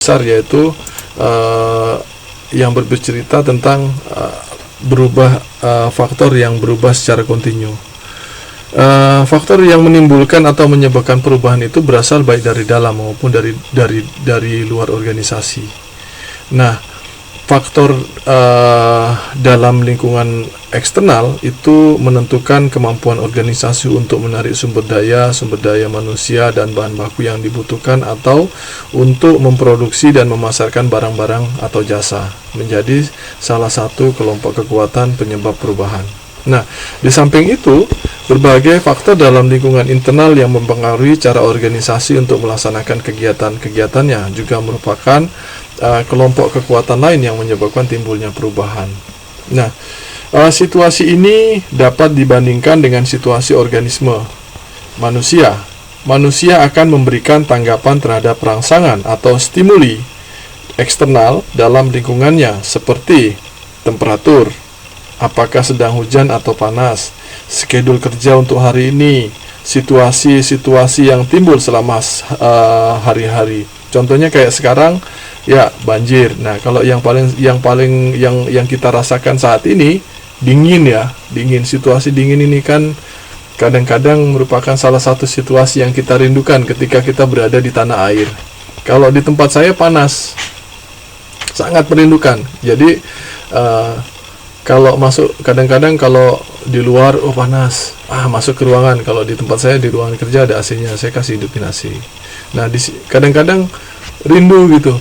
besar, yaitu yang bercerita tentang faktor yang berubah secara kontinu. Faktor yang menimbulkan atau menyebabkan perubahan itu berasal baik dari dalam maupun dari luar organisasi. Nah, faktor dalam lingkungan eksternal itu menentukan kemampuan organisasi untuk menarik sumber daya manusia dan bahan baku yang dibutuhkan atau untuk memproduksi dan memasarkan barang-barang atau jasa, menjadi salah satu kelompok kekuatan penyebab perubahan. Nah, di samping itu, berbagai faktor dalam lingkungan internal yang mempengaruhi cara organisasi untuk melaksanakan kegiatan-kegiatannya juga merupakan kelompok kekuatan lain yang menyebabkan timbulnya perubahan. Nah, situasi ini dapat dibandingkan dengan situasi organisme manusia. Manusia akan memberikan tanggapan terhadap rangsangan atau stimuli eksternal dalam lingkungannya, seperti temperatur, apakah sedang hujan atau panas, skedul kerja untuk hari ini, situasi-situasi yang timbul selama hari-hari. Contohnya kayak sekarang, ya banjir. Nah, kalau yang kita rasakan saat ini dingin, dingin. Situasi dingin ini kan kadang-kadang merupakan salah satu situasi yang kita rindukan ketika kita berada di tanah air. Kalau di tempat saya panas, sangat merindukan. Jadi kalau masuk, kadang-kadang kalau di luar panas, masuk ke ruangan. Kalau di tempat saya, di ruangan kerja ada AC-nya, saya kasih hidupin AC. Nah, kadang-kadang rindu gitu.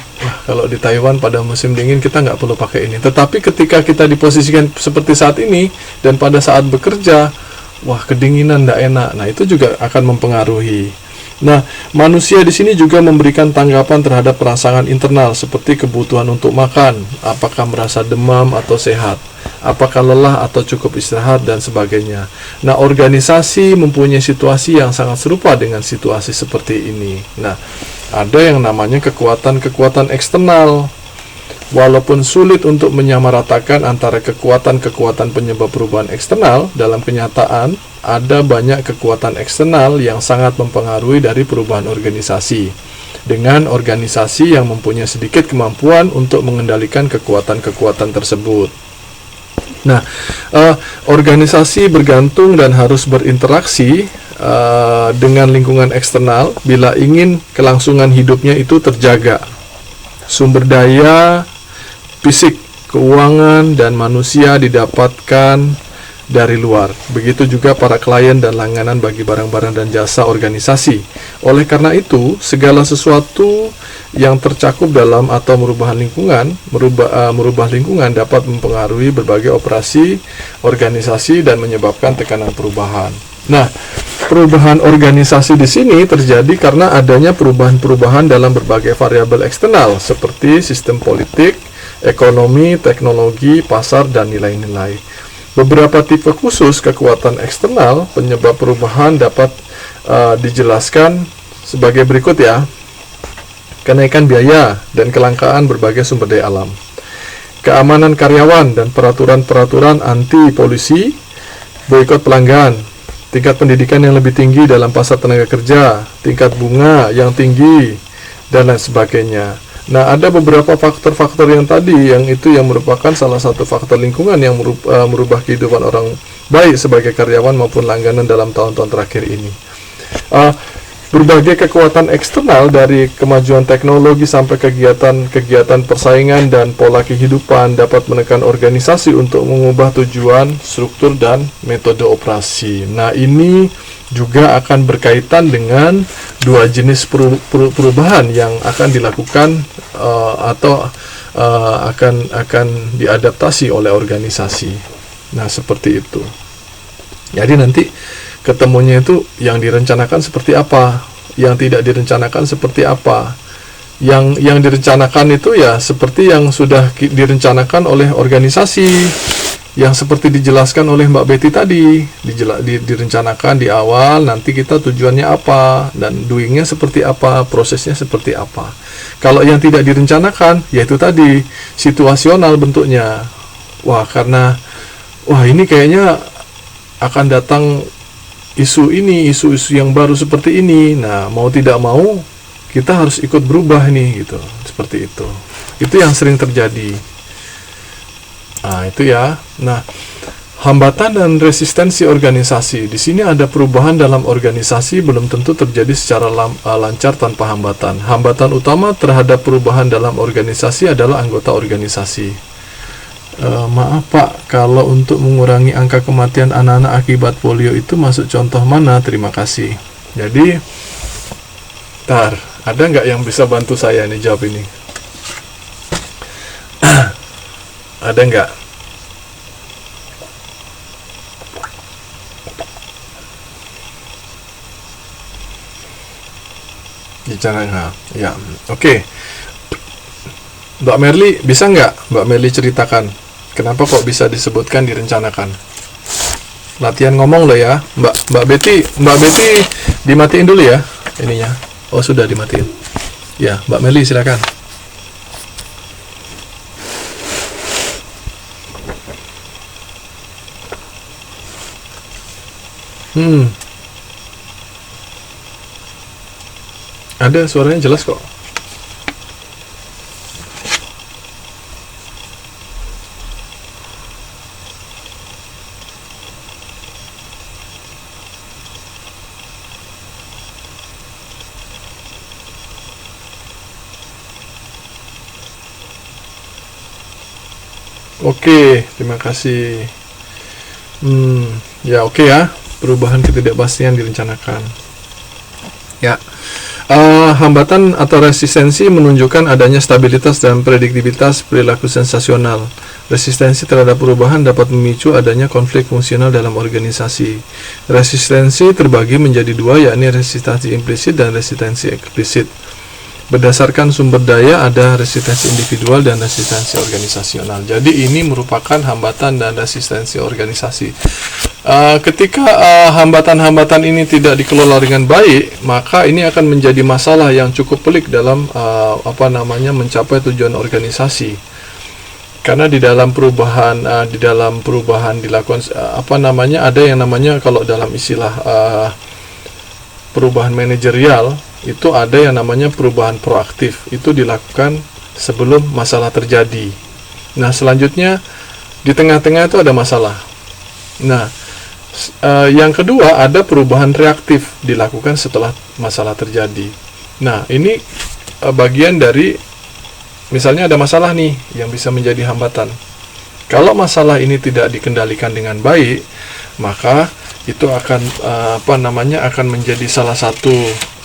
Kalau di Taiwan pada musim dingin kita nggak perlu pakai ini. Tetapi ketika kita diposisikan seperti saat ini dan pada saat bekerja, kedinginan, nggak enak. Nah, itu juga akan mempengaruhi. Nah, manusia di sini juga memberikan tanggapan terhadap rangsangan internal seperti kebutuhan untuk makan, apakah merasa demam atau sehat, apakah lelah atau cukup istirahat, dan sebagainya. Nah, organisasi mempunyai situasi yang sangat serupa dengan situasi seperti ini. Nah, ada yang namanya kekuatan-kekuatan eksternal. Walaupun sulit untuk menyamaratakan antara kekuatan-kekuatan penyebab perubahan eksternal, dalam kenyataan ada banyak kekuatan eksternal yang sangat mempengaruhi dari perubahan organisasi, dengan organisasi yang mempunyai sedikit kemampuan untuk mengendalikan kekuatan-kekuatan tersebut. Nah, organisasi bergantung dan harus berinteraksi dengan lingkungan eksternal bila ingin kelangsungan hidupnya itu terjaga. Sumber daya fisik, keuangan, dan manusia didapatkan dari luar. Begitu juga para klien dan langganan bagi barang-barang dan jasa organisasi. Oleh karena itu, segala sesuatu yang tercakup dalam atau merubah lingkungan dapat mempengaruhi berbagai operasi organisasi dan menyebabkan tekanan perubahan. Nah, perubahan organisasi di sini terjadi karena adanya perubahan-perubahan dalam berbagai variabel eksternal seperti sistem politik, ekonomi, teknologi, pasar, dan nilai-nilai. Beberapa tipe khusus kekuatan eksternal penyebab perubahan dapat dijelaskan sebagai berikut ya. Kenaikan biaya dan kelangkaan berbagai sumber daya alam, keamanan karyawan dan peraturan-peraturan anti polusi, boikot pelanggan, tingkat pendidikan yang lebih tinggi dalam pasar tenaga kerja, tingkat bunga yang tinggi, dan lain sebagainya. Nah, ada beberapa faktor-faktor yang tadi, yang merupakan salah satu faktor lingkungan yang merubah kehidupan orang baik sebagai karyawan maupun langganan dalam tahun-tahun terakhir ini. Berbagai kekuatan eksternal dari kemajuan teknologi sampai kegiatan persaingan dan pola kehidupan dapat menekan organisasi untuk mengubah tujuan, struktur, dan metode operasi. Nah, ini juga akan berkaitan dengan dua jenis perubahan yang akan dilakukan atau akan diadaptasi oleh organisasi. Nah, seperti itu. Jadi nanti ketemunya itu yang direncanakan seperti apa, yang tidak direncanakan seperti apa. Yang direncanakan itu ya seperti yang sudah direncanakan oleh organisasi, yang seperti dijelaskan oleh Mbak Betty tadi, direncanakan di awal, nanti kita tujuannya apa, dan doingnya seperti apa, prosesnya seperti apa. Kalau yang tidak direncanakan, yaitu tadi, situasional bentuknya. Karena ini kayaknya akan datang isu yang baru seperti ini. Nah, mau tidak mau, kita harus ikut berubah nih gitu, seperti itu. Itu yang sering terjadi. Nah, itu ya. Nah, hambatan dan resistensi organisasi. Di sini ada perubahan dalam organisasi belum tentu terjadi secara lancar tanpa hambatan. Hambatan utama terhadap perubahan dalam organisasi adalah anggota organisasi. Maaf Pak, kalau untuk mengurangi angka kematian anak-anak akibat polio itu masuk contoh mana? Terima kasih. Jadi, ada nggak yang bisa bantu saya nih jawab ini? Ada nggak? Ya, oke. Mbak Merly, bisa nggak Mbak Merly ceritakan kenapa kok bisa disebutkan direncanakan? Latihan ngomong loh ya, Mbak Betty dimatiin dulu ya ininya. Oh, sudah dimatiin. Ya, Mbak Merly silakan. Ada, suaranya jelas kok. Oke, terima kasih. Ya oke ya, perubahan ketidakpastian direncanakan. Ya. Hambatan atau resistensi menunjukkan adanya stabilitas dan prediktibilitas perilaku sensasional. Resistensi terhadap perubahan dapat memicu adanya konflik fungsional dalam organisasi. Resistensi terbagi menjadi dua, yakni resistensi implisit dan resistensi eksplisit. Berdasarkan sumber daya ada resistensi individual dan resistensi organisasional. Jadi ini merupakan hambatan dan resistensi organisasi. Ketika hambatan-hambatan ini tidak dikelola dengan baik, maka ini akan menjadi masalah yang cukup pelik dalam mencapai tujuan organisasi. Karena di dalam perubahan dilakukan ada yang namanya, kalau dalam istilah perubahan manajerial itu ada yang namanya perubahan proaktif. Itu dilakukan sebelum masalah terjadi. Nah, selanjutnya di tengah-tengah itu ada masalah. Nah, yang kedua ada perubahan reaktif dilakukan setelah masalah terjadi. Nah, ini bagian dari, misalnya ada masalah nih yang bisa menjadi hambatan. Kalau masalah ini tidak dikendalikan dengan baik, maka itu akan akan menjadi salah satu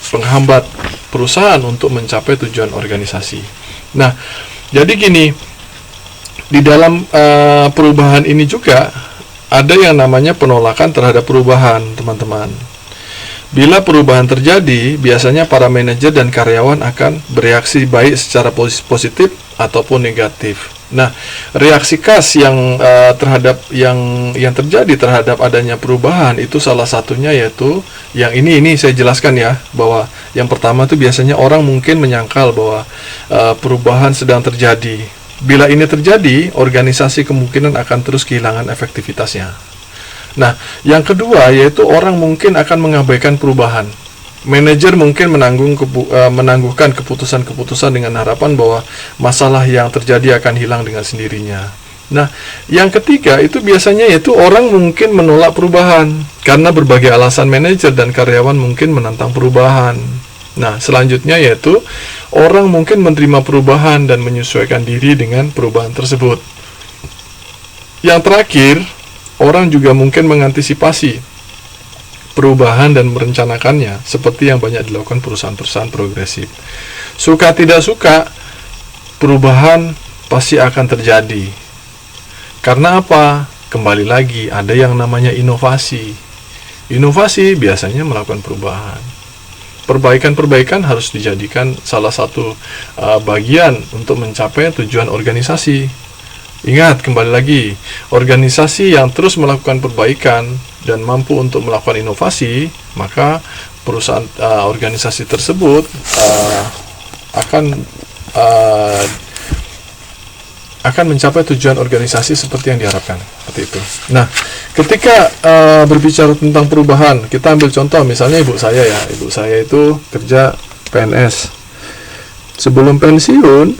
penghambat perusahaan untuk mencapai tujuan organisasi. Nah, jadi gini, di dalam perubahan ini juga ada yang namanya penolakan terhadap perubahan, teman-teman. Bila perubahan terjadi, biasanya para manajer dan karyawan akan bereaksi baik secara positif ataupun negatif. Nah, reaksi khas yang terhadap yang terjadi terhadap adanya perubahan itu salah satunya yaitu yang ini saya jelaskan ya, bahwa yang pertama itu biasanya orang mungkin menyangkal bahwa perubahan sedang terjadi. Bila ini terjadi, organisasi kemungkinan akan terus kehilangan efektivitasnya. Nah, yang kedua yaitu orang mungkin akan mengabaikan perubahan. Manajer mungkin menangguhkan keputusan-keputusan dengan harapan bahwa masalah yang terjadi akan hilang dengan sendirinya. Nah, yang ketiga itu biasanya yaitu orang mungkin menolak perubahan karena berbagai alasan. Manajer dan karyawan mungkin menantang perubahan. Nah, selanjutnya yaitu orang mungkin menerima perubahan dan menyesuaikan diri dengan perubahan tersebut. Yang terakhir, orang juga mungkin mengantisipasi perubahan dan merencanakannya, seperti yang banyak dilakukan perusahaan-perusahaan progresif. Suka tidak suka, perubahan pasti akan terjadi. Karena apa? Kembali lagi, ada yang namanya inovasi. Inovasi biasanya melakukan perubahan. Perbaikan-perbaikan harus dijadikan salah satu bagian untuk mencapai tujuan organisasi. Ingat, kembali lagi, organisasi yang terus melakukan perbaikan dan mampu untuk melakukan inovasi, maka perusahaan organisasi tersebut akan mencapai tujuan organisasi seperti yang diharapkan, seperti itu. Nah, ketika berbicara tentang perubahan, kita ambil contoh misalnya ibu saya itu kerja PNS. Sebelum pensiun,